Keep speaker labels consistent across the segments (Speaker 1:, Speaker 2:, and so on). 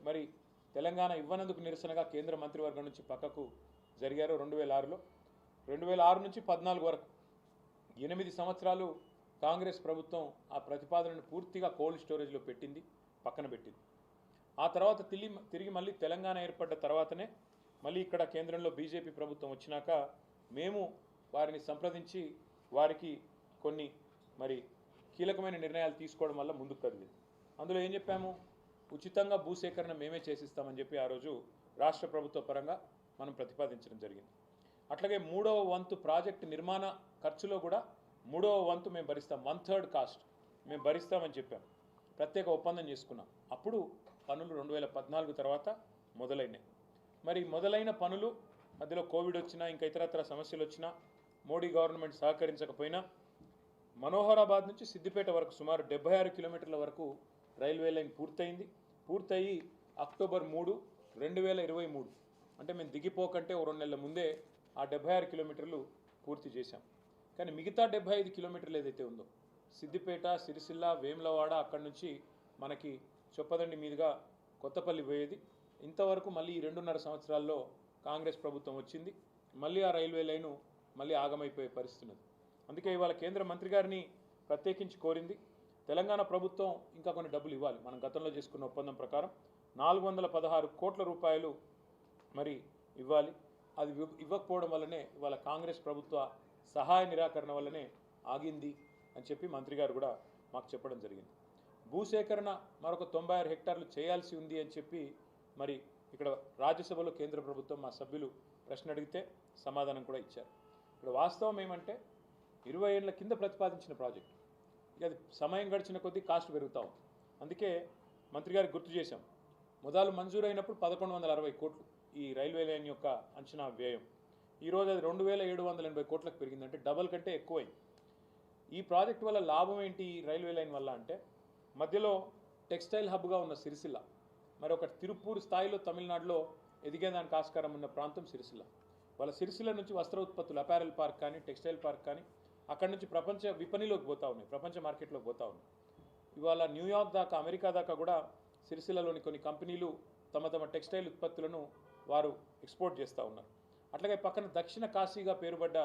Speaker 1: మరి తెలంగాణ ఇవ్వనందుకు నిరసనగా కేంద్ర మంత్రివర్గం నుంచి పక్కకు జరిగారు 2006లో. 2006 నుంచి 14 వరకు 8 సంవత్సరాలు కాంగ్రెస్ ప్రభుత్వం ఆ ప్రతిపాదనను పూర్తిగా కోల్డ్ స్టోరేజ్లో పెట్టింది, పక్కన పెట్టింది. ఆ తర్వాత తిరిగి మళ్ళీ తెలంగాణ ఏర్పడ్డ తర్వాతనే మళ్ళీ ఇక్కడ కేంద్రంలో బీజేపీ ప్రభుత్వం వచ్చినాక మేము వారిని సంప్రదించి వారికి కొన్ని మరి కీలకమైన నిర్ణయాలు తీసుకోవడం వల్ల ముందుకు కదిలింది. అందులో ఏం చెప్పాము, ఉచితంగా భూసేకరణ మేమే చేసిస్తామని చెప్పి ఆ రోజు రాష్ట్ర ప్రభుత్వ పరంగా మనం ప్రతిపాదించడం జరిగింది. అట్లాగే 3వ వంతు ప్రాజెక్టు నిర్మాణ ఖర్చులో కూడా 3వ వంతు మేము భరిస్తాం, 1/3 కాస్ట్ మేము భరిస్తామని చెప్పాం. ప్రత్యేక ఒప్పందం చేసుకున్నాం. అప్పుడు పనులు 2014 తర్వాత మొదలైనాయి. మరి మొదలైన పనులు మధ్యలో కోవిడ్ వచ్చినా ఇంకా ఇతరత్ర సమస్యలు వచ్చినా మోడీ గవర్నమెంట్ సహకరించకపోయినా మనోహరాబాద్ నుంచి సిద్దిపేట వరకు సుమారు 76 కిలోమీటర్ల వరకు రైల్వే లైన్ పూర్తయింది. పూర్తయి అక్టోబర్ 3, 2023 అంటే మేము దిగిపోకంటే 2 నెలల ముందే ఆ 76 కిలోమీటర్లు పూర్తి చేశాం. కానీ మిగతా 75 కిలోమీటర్లు ఏదైతే ఉందో సిద్దిపేట, సిరిసిల్ల, వేములవాడ అక్కడి నుంచి మనకి చొప్పదండి మీదుగా కొత్తపల్లి పోయేది. ఇంతవరకు మళ్ళీ ఈ 2.5 సంవత్సరాల్లో కాంగ్రెస్ ప్రభుత్వం వచ్చింది, మళ్ళీ ఆ రైల్వే లైను మళ్ళీ ఆగమైపోయే పరిస్థితి ఉంది. అందుకే ఇవాళ కేంద్ర మంత్రి గారిని ప్రత్యేకించి కోరింది, తెలంగాణ ప్రభుత్వం ఇంకా కొన్ని డబ్బులు ఇవ్వాలి. మనం గతంలో చేసుకున్న ఒప్పందం ప్రకారం 416 కోట్ల రూపాయలు మరి ఇవ్వాలి. అది ఇవ్వకపోవడం వల్లనే ఇవాళ కాంగ్రెస్ ప్రభుత్వ సహాయ నిరాకరణ వల్లనే ఆగింది అని చెప్పి మంత్రి గారు కూడా మాకు చెప్పడం జరిగింది. భూసేకరణ మరొక 96 హెక్టార్లు చేయాల్సి ఉంది అని చెప్పి మరి ఇక్కడ రాజ్యసభలో కేంద్ర ప్రభుత్వం మా సభ్యులు ప్రశ్న అడిగితే సమాధానం కూడా ఇచ్చారు. ఇక్కడ వాస్తవం ఏమంటే 20 ఏళ్ల కింద ప్రతిపాదించిన ప్రాజెక్టు, ఇక అది సమయం గడిచిన కొద్దీ కాస్ట్ పెరుగుతూ ఉంది. అందుకే మంత్రి గారికి గుర్తు చేశాం, మొదలు మంజూరైనప్పుడు 1160 కోట్లు ఈ రైల్వే లైన్ యొక్క అంచనా వ్యయం. ఈరోజు అది 2780 కోట్లకు పెరిగిందంటే డబల్ కంటే ఎక్కువైంది. ఈ ప్రాజెక్టు వల్ల లాభం ఏంటి ఈ రైల్వే లైన్ వల్ల అంటే, మధ్యలో టెక్స్టైల్ హబ్గా ఉన్న సిరిసిల్ల, మరి ఒక తిరుపూర్ స్థాయిలో తమిళనాడులో ఎదిగేదానికి ఆస్కారం ఉన్న ప్రాంతం సిరిసిల్ల. వాళ్ళ సిరిసిల్ల నుంచి వస్త్ర ఉత్పత్తులు, అపారెల్ పార్క్ కానీ టెక్స్టైల్ పార్క్ కానీ అక్కడి నుంచి ప్రపంచ విపణిలోకి పోతూ ఉన్నాయి, ప్రపంచ మార్కెట్లోకి పోతూ ఉన్నాయి. ఇవాళ న్యూయార్క్ దాకా, అమెరికా దాకా కూడా సిరిసిల్లలోని కొన్ని కంపెనీలు తమ తమ టెక్స్టైల్ ఉత్పత్తులను వారు ఎక్స్పోర్ట్ చేస్తూ ఉన్నారు. అట్లాగే పక్కన దక్షిణ కాశీగా పేరుపడ్డ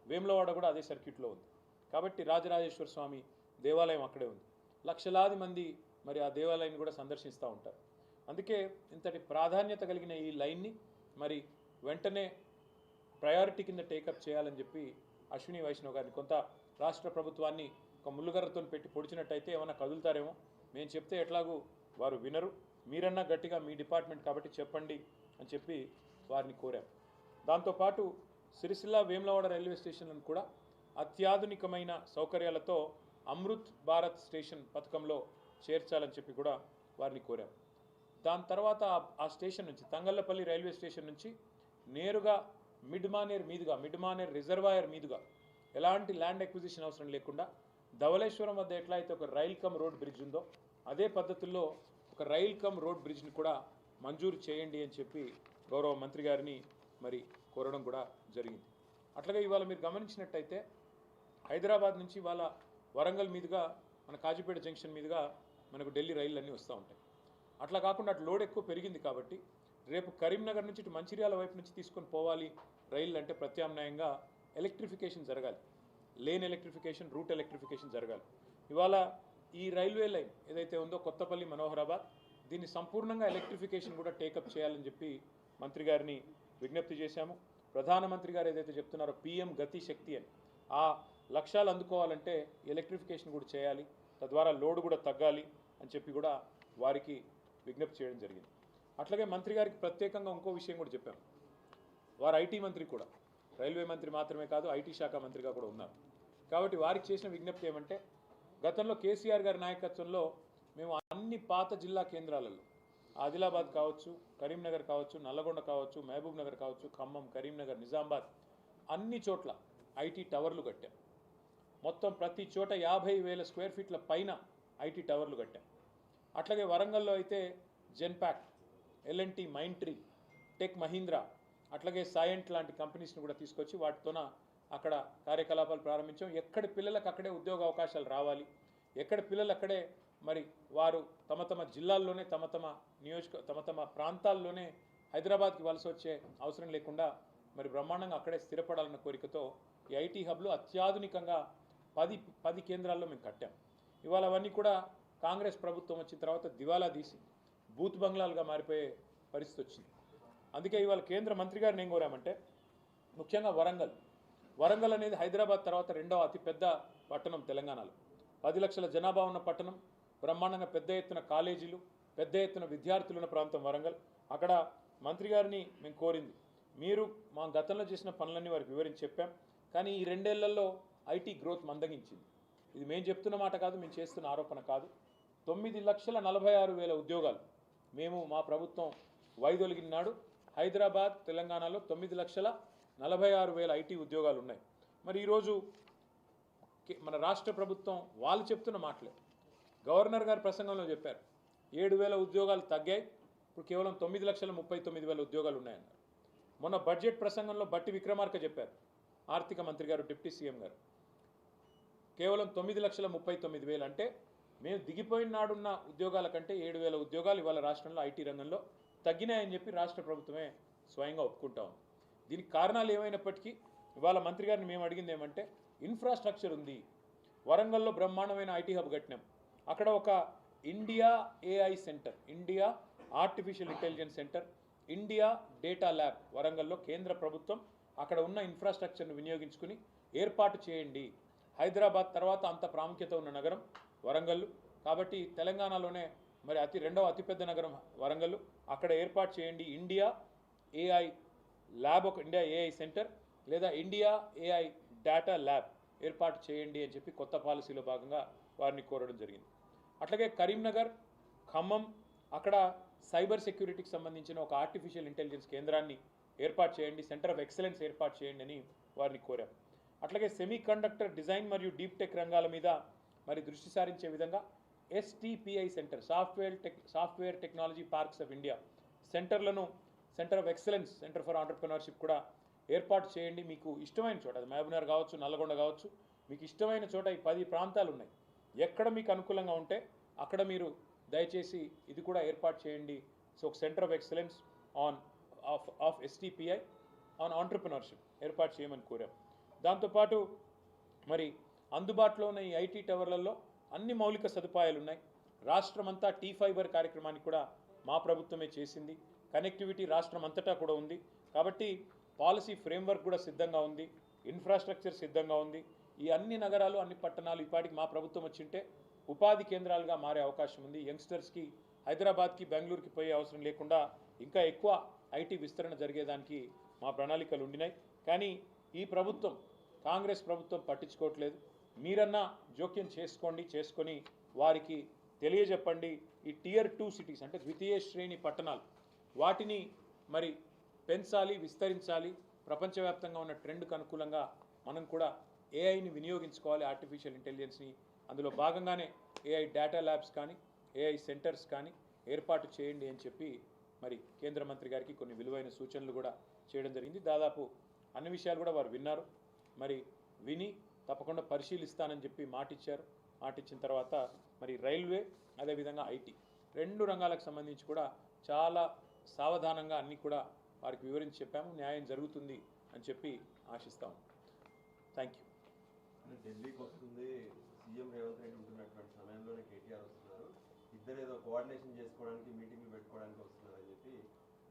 Speaker 1: వేములవాడ కూడా అదే సర్క్యూట్లో ఉంది. కాబట్టి రాజరాజేశ్వర స్వామి దేవాలయం అక్కడే ఉంది. లక్షలాది మంది మరి ఆ దేవాలయాన్ని కూడా సందర్శిస్తూ ఉంటారు. అందుకే ఇంతటి ప్రాధాన్యత కలిగిన ఈ లైన్ని మరి వెంటనే ప్రయారిటీ కింద టేకప్ చేయాలని చెప్పి అశ్విని వైష్ణవ్ గారిని, కొంత రాష్ట్ర ప్రభుత్వాన్ని ఒక ముళ్ళుగర్రతో పెట్టి పొడిచినట్టయితే ఏమైనా కదులుతారేమో, మేము చెప్తే ఎట్లాగూ వారు వినరు, మీరన్నా గట్టిగా మీ డిపార్ట్మెంట్ కాబట్టి చెప్పండి అని చెప్పి వారిని కోరాం. దాంతోపాటు సిరిసిల్ల, వేములవాడ రైల్వే స్టేషన్లను కూడా అత్యాధునికమైన సౌకర్యాలతో అమృత్ భారత్ స్టేషన్ పథకంలో చేర్చాలని చెప్పి కూడా వారిని కోరాం. దాని తర్వాత ఆ స్టేషన్ నుంచి తంగళ్ళపల్లి రైల్వే స్టేషన్ నుంచి నేరుగా మిడ్ మానేర్ రిజర్వాయర్ మీదుగా ఎలాంటి ల్యాండ్ ఎక్విజిషన్ అవసరం లేకుండా ధవళేశ్వరం వద్ద ఎట్లా అయితే ఒక రైల్ కమ్ రోడ్ బ్రిడ్జ్ ఉందో అదే పద్ధతుల్లో ఒక రైల్ కమ్ రోడ్ బ్రిడ్జ్ని కూడా మంజూరు చేయండి అని చెప్పి గౌరవ మంత్రి గారిని మరి కోరడం కూడా జరిగింది. అట్లాగే ఇవాళ మీరు గమనించినట్టయితే హైదరాబాద్ నుంచి ఇవాళ వరంగల్ మీదుగా మన కాజీపేట జంక్షన్ మీదుగా మనకు ఢిల్లీ రైళ్ళు అన్నీ వస్తూ ఉంటాయి. అట్లా కాకుండా అటు లోడ్ ఎక్కువ పెరిగింది కాబట్టి రేపు కరీంనగర్ నుంచి ఇటు మంచిర్యాల వైపు నుంచి తీసుకొని పోవాలి రైళ్ళు అంటే ప్రత్యామ్నాయంగా ఎలక్ట్రిఫికేషన్ జరగాలి, లేన్ ఎలక్ట్రిఫికేషన్, రూట్ ఎలక్ట్రిఫికేషన్ జరగాలి. ఇవాళ ఈ రైల్వే లైన్ ఏదైతే ఉందో కొత్తపల్లి మనోహరాబాద్, దీన్ని సంపూర్ణంగా ఎలక్ట్రిఫికేషన్ కూడా టేకప్ చేయాలని చెప్పి మంత్రి గారిని విజ్ఞప్తి చేశాము. ప్రధానమంత్రి గారు ఏదైతే చెప్తున్నారో PM గతి శక్తి అని, ఆ లక్ష్యాలు అందుకోవాలంటే ఎలక్ట్రిఫికేషన్ కూడా చేయాలి, తద్వారా లోడ్ కూడా తగ్గాలి అని చెప్పి కూడా వారికి విజ్ఞప్తి చేయడం జరిగింది. అట్లాగే మంత్రి గారికి ప్రత్యేకంగా ఇంకో విషయం కూడా చెప్పాం. వారు IT మంత్రి కూడా, రైల్వే మంత్రి మాత్రమే కాదు IT శాఖ మంత్రిగా కూడా ఉన్నారు. కాబట్టి వారికి చేసిన విజ్ఞప్తి ఏమంటే, గతంలో కేసీఆర్ గారి నాయకత్వంలో మేము అన్ని పాత జిల్లా కేంద్రాలలో ఆదిలాబాద్ కావచ్చు, కరీంనగర్ కావచ్చు, నల్లగొండ కావచ్చు, మహబూబ్ నగర్ కావచ్చు, ఖమ్మం, కరీంనగర్, నిజామాబాద్ అన్ని చోట్ల IT టవర్లు కట్టాం. మొత్తం ప్రతి చోట 50,000 స్క్వేర్ ఫీట్ల పైన IT టవర్లు కట్టాం. అట్లాగే వరంగల్లో అయితే Genpact, L&T, Mindtree, tech Mahindra, అట్లాగే సాయంట్ లాంటి కంపెనీస్ని కూడా తీసుకొచ్చి వాటితోన అక్కడ కార్యకలాపాలు ప్రారంభించాం. ఎక్కడి పిల్లలకు అక్కడే ఉద్యోగ అవకాశాలు రావాలి, ఎక్కడి పిల్లలు అక్కడే మరి వారు తమ తమ జిల్లాల్లోనే తమ తమ ప్రాంతాల్లోనే హైదరాబాద్కి వలస వచ్చే అవసరం లేకుండా మరి బ్రహ్మాండంగా అక్కడే స్థిరపడాలన్న కోరికతో ఈ ఐటీ హబ్లు అత్యాధునికంగా 10 కేంద్రాల్లో మేము కట్టాం. ఇవాళ అవన్నీ కూడా కాంగ్రెస్ ప్రభుత్వం వచ్చిన తర్వాత దివాలా తీసి బూత్ బంగ్లాలుగా మారిపోయే పరిస్థితి వచ్చింది. అందుకే ఇవాళ కేంద్ర మంత్రి గారిని ఏం కోరామంటే, ముఖ్యంగా వరంగల్ అనేది హైదరాబాద్ తర్వాత 2వ అతిపెద్ద పట్టణం తెలంగాణలో. 10 లక్షల జనాభా ఉన్న పట్టణం, బ్రహ్మాండంగా పెద్ద ఎత్తున కాలేజీలు, పెద్ద ఎత్తున విద్యార్థులున్న ప్రాంతం వరంగల్. అక్కడ మంత్రి గారిని మేము కోరింది, మీరు మా గతంలో చేసిన పనులన్నీ వారికి వివరించి చెప్పాం, కానీ ఈ 2 ఏళ్లలో ఐటీ గ్రోత్ మందగించింది. ఇది మేము చెప్తున్న మాట కాదు, మేము చేస్తున్న ఆరోపణ కాదు. 9,46,000 ఉద్యోగాలు మేము మా ప్రభుత్వం వైదొలిగిన నాడు హైదరాబాద్ తెలంగాణలో 9,46,000 ఐటీ ఉద్యోగాలు ఉన్నాయి. మరి ఈరోజు మన రాష్ట్ర ప్రభుత్వం వాళ్ళు చెప్తున్న మాటలే. గవర్నర్ గారి ప్రసంగంలో చెప్పారు 7,000 ఉద్యోగాలు తగ్గాయి, ఇప్పుడు కేవలం 9,39,000 ఉద్యోగాలు ఉన్నాయన్నారు. మొన్న బడ్జెట్ ప్రసంగంలో బట్టి విక్రమార్క చెప్పారు, ఆర్థిక మంత్రి గారు, డిప్యూటీ సీఎం గారు, కేవలం 9,39,000 అంటే మేము దిగిపోయిన నాడున్న ఉద్యోగాల కంటే 7,000 ఉద్యోగాలు ఇవాళ రాష్ట్రంలో ఐటీ రంగంలో తగ్గినాయని చెప్పి రాష్ట్ర ప్రభుత్వమే స్వయంగా ఒప్పుకుంటా ఉంది. దీనికి కారణాలు ఏమైనప్పటికీ ఇవాళ మంత్రి గారిని మేము అడిగింది ఏమంటే, ఇన్ఫ్రాస్ట్రక్చర్ ఉంది. వరంగల్లో బ్రహ్మాండమైన ఐటీ హబ్ కట్టినాం. అక్కడ ఒక India AI center, India artificial intelligence centre, India data lab వరంగల్లో కేంద్ర ప్రభుత్వం అక్కడ ఉన్న ఇన్ఫ్రాస్ట్రక్చర్ను వినియోగించుకుని ఏర్పాటు చేయండి. హైదరాబాద్ తర్వాత అంత ప్రాముఖ్యత ఉన్న నగరం వరంగల్ కాబట్టి తెలంగాణలోనే మరి 2వ అతిపెద్ద నగరం వరంగల్, అక్కడ ఏర్పాటు చేయండి ఇండియా ఏఐ ల్యాబ్, ఒక ఇండియా ఏఐ సెంటర్ లేదా ఇండియా ఏఐ డేటా ల్యాబ్ ఏర్పాటు చేయండి అని చెప్పి కొత్త పాలసీలో భాగంగా వారిని కోరడం జరిగింది. అట్లాగే కరీంనగర్, ఖమ్మం అక్కడ సైబర్ సెక్యూరిటీకి సంబంధించిన ఒక ఆర్టిఫిషియల్ ఇంటెలిజెన్స్ కేంద్రాన్ని ఏర్పాటు చేయండి, సెంటర్ ఆఫ్ ఎక్సలెన్స్ ఏర్పాటు చేయండి అని వారిని కోరాం. అట్లాగే సెమీ కండక్టర్ డిజైన్ మరియు డీప్ టెక్ రంగాల మీద మరి దృష్టి సారించే విధంగా STPI centre, software technology parks of India సెంటర్లను, centre of excellence, centre for entrepreneurship కూడా ఏర్పాటు చేయండి. మీకు ఇష్టమైన చోట, అది మహబూబ్నగర్ కావచ్చు, నల్లగొండ కావచ్చు, మీకు ఇష్టమైన చోట ఈ 10 ప్రాంతాలు ఉన్నాయి. ఎక్కడ మీకు అనుకూలంగా ఉంటే అక్కడ మీరు దయచేసి ఇది కూడా ఏర్పాటు చేయండి. సో ఒక centre of excellence of STPI on entrepreneurship ఏర్పాటు చేయమని కోరాం. దాంతోపాటు మరి అందుబాటులో ఉన్న ఈ ఐటీ టవర్లలో అన్ని మౌలిక సదుపాయాలు ఉన్నాయి. రాష్ట్రమంతా T-Fiber కార్యక్రమాన్ని కూడా మా ప్రభుత్వమే చేసింది. కనెక్టివిటీ రాష్ట్రం అంతటా కూడా ఉంది. కాబట్టి పాలసీ ఫ్రేమ్వర్క్ కూడా సిద్ధంగా ఉంది, ఇన్ఫ్రాస్ట్రక్చర్ సిద్ధంగా ఉంది. ఈ అన్ని నగరాలు, అన్ని పట్టణాలు ఇప్పటికి మా ప్రభుత్వం వచ్చింటే ఉపాధి కేంద్రాలుగా మారే అవకాశం ఉంది. యంగ్స్టర్స్కి హైదరాబాద్కి, బెంగళూరుకి పోయే అవసరం లేకుండా ఇంకా ఎక్కువ ఐటీ విస్తరణ జరిగేదానికి మా ప్రణాళికలు ఉండినాయి. కానీ ఈ ప్రభుత్వం, కాంగ్రెస్ ప్రభుత్వం పట్టించుకోవట్లేదు. మీరన్నా జోక్యం చేసుకొని వారికి తెలియజెప్పండి. ఈ Tier 2 సిటీస్ అంటే ద్వితీయ శ్రేణి పట్టణాలు, వాటిని మరి పెంచాలి, విస్తరించాలి. ప్రపంచవ్యాప్తంగా ఉన్న ట్రెండ్కు అనుకూలంగా మనం కూడా ఏఐని వినియోగించుకోవాలి, ఆర్టిఫిషియల్ ఇంటెలిజెన్స్ని. అందులో భాగంగానే ఏఐ డేటా ల్యాబ్స్ కానీ, ఏఐ సెంటర్స్ కానీ ఏర్పాటు చేయండి అని చెప్పి మరి కేంద్ర మంత్రి గారికి కొన్ని విలువైన సూచనలు కూడా చేయడం జరిగింది. దాదాపు అన్ని విషయాలు కూడా వారు విన్నారు. మరి విని తప్పకుండా పరిశీలిస్తానని చెప్పి మాటిచ్చారు. మాటిచ్చిన తర్వాత మరి రైల్వే, అదేవిధంగా ఐటీ 2 రంగాలకు సంబంధించి కూడా చాలా సావధానంగా అన్నీ కూడా వారికి వివరించి చెప్పాము. న్యాయం జరుగుతుంది అని చెప్పి ఆశిస్తాము. Thank you.
Speaker 2: ఢిల్లీకి వస్తుంది సీఎం రేవంత్ రెడ్డి ఉంటున్నటువంటి సమయంలోనే కేటీఆర్ వస్తున్నారు. ఇద్దరు ఏదో కోఆర్డినేషన్ చేసుకోవడానికి, మీటింగ్లు పెట్టుకోవడానికి వస్తున్నారని చెప్పి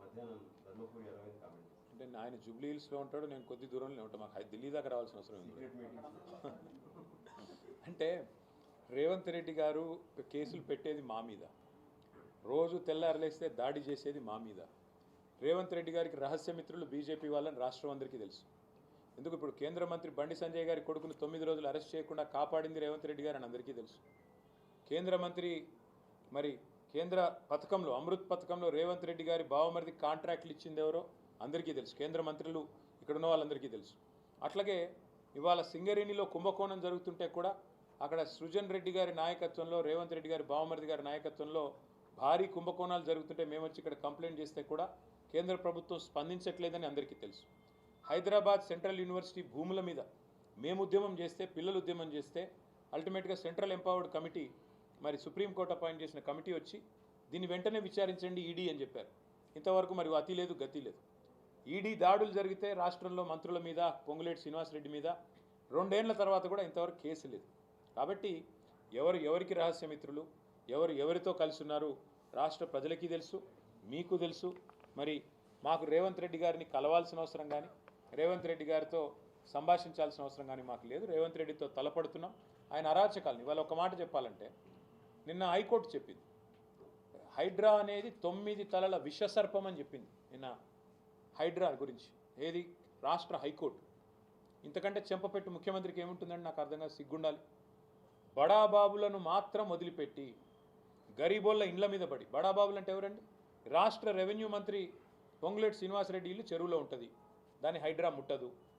Speaker 2: మధ్యాహ్నం ధర్మపురి అరవింద్ కామెంట్.
Speaker 1: అంటే ఆయన జూబ్లీ హిల్స్లో ఉంటాడు, నేను కొద్ది దూరంలో ఉంటాను. మాకు ఢిల్లీ దాకా రావాల్సిన అవసరం ఉంది. అంటే రేవంత్ రెడ్డి గారు కేసులు పెట్టేది మా మీద, రోజు తెల్లారలేస్తే దాడి చేసేది మా మీద. రేవంత్ రెడ్డి గారికి రహస్య మిత్రులు బీజేపీ వాళ్ళని రాష్ట్రం అందరికీ తెలుసు. ఎందుకు ఇప్పుడు కేంద్ర మంత్రి బండి సంజయ్ గారి కొడుకును 9 రోజులు అరెస్ట్ చేయకుండా కాపాడింది రేవంత్ రెడ్డి గారు అని అందరికీ తెలుసు. కేంద్ర మంత్రి మరి కేంద్ర పథకంలో, అమృత్ పథకంలో రేవంత్ రెడ్డి గారి బావమరిది కాంట్రాక్ట్లు ఇచ్చింది ఎవరో అందరికీ తెలుసు. కేంద్ర మంత్రులు ఇక్కడ ఉన్న వాళ్ళందరికీ తెలుసు. అట్లాగే ఇవాళ సింగరేణిలో కుంభకోణం జరుగుతుంటే కూడా అక్కడ సృజన్ రెడ్డి గారి నాయకత్వంలో, రేవంత్ రెడ్డి గారి బావమరిది గారి నాయకత్వంలో భారీ కుంభకోణాలు జరుగుతుంటే మేము వచ్చి ఇక్కడ కంప్లైంట్ చేస్తే కూడా కేంద్ర ప్రభుత్వం స్పందించట్లేదని అందరికీ తెలుసు. హైదరాబాద్ సెంట్రల్ యూనివర్సిటీ భూముల మీద మేము ఉద్యమం చేస్తే, పిల్లలు ఉద్యమం చేస్తే అల్టిమేట్గా సెంట్రల్ ఎంపవర్డ్ కమిటీ మరి సుప్రీంకోర్టు అపాయింట్ చేసిన కమిటీ వచ్చి దీన్ని వెంటనే విచారించండి ఈడీ అని చెప్పారు. ఇంతవరకు మరి అతి లేదు గతి లేదు. ఈడీ దాడులు జరిగితే రాష్ట్రంలో మంత్రుల మీద, పొంగులేటి శ్రీనివాసరెడ్డి మీద 2 ఏళ్ల తర్వాత కూడా ఇంతవరకు కేసు లేదు. కాబట్టి ఎవరికి రహస్యమిత్రులు, ఎవరితో కలిసి ఉన్నారు రాష్ట్ర ప్రజలకి తెలుసు, మీకు తెలుసు. మరి మాకు రేవంత్ రెడ్డి గారిని కలవాల్సిన అవసరం కానీ, రేవంత్ రెడ్డి గారితో సంభాషించాల్సిన అవసరం కానీ మాకు లేదు. రేవంత్ రెడ్డితో తలపడుతున్నాం. ఆయన అరాచకాలని ఇవాళ ఒక మాట చెప్పాలంటే, నిన్న హైకోర్టు చెప్పింది హైడ్రా అనేది 9 తలల విషసర్పం అని చెప్పింది నిన్న హైడ్రా గురించి. ఏది? రాష్ట్ర హైకోర్టు. ఇంతకంటే చెంపపెట్టు ముఖ్యమంత్రికి ఏముంటుందని నాకు అర్థంగా సిగ్గుండాలి. బడాబాబులను మాత్రం వదిలిపెట్టి గరీబోళ్ళ ఇండ్ల మీద పడి, బడాబాబులు అంటే ఎవరండి? రాష్ట్ర రెవెన్యూ మంత్రి పొంగులేటి శ్రీనివాసరెడ్డి ఇల్లు చెరువులో ఉంటుంది, దాన్ని హైడ్రా ముట్టదు.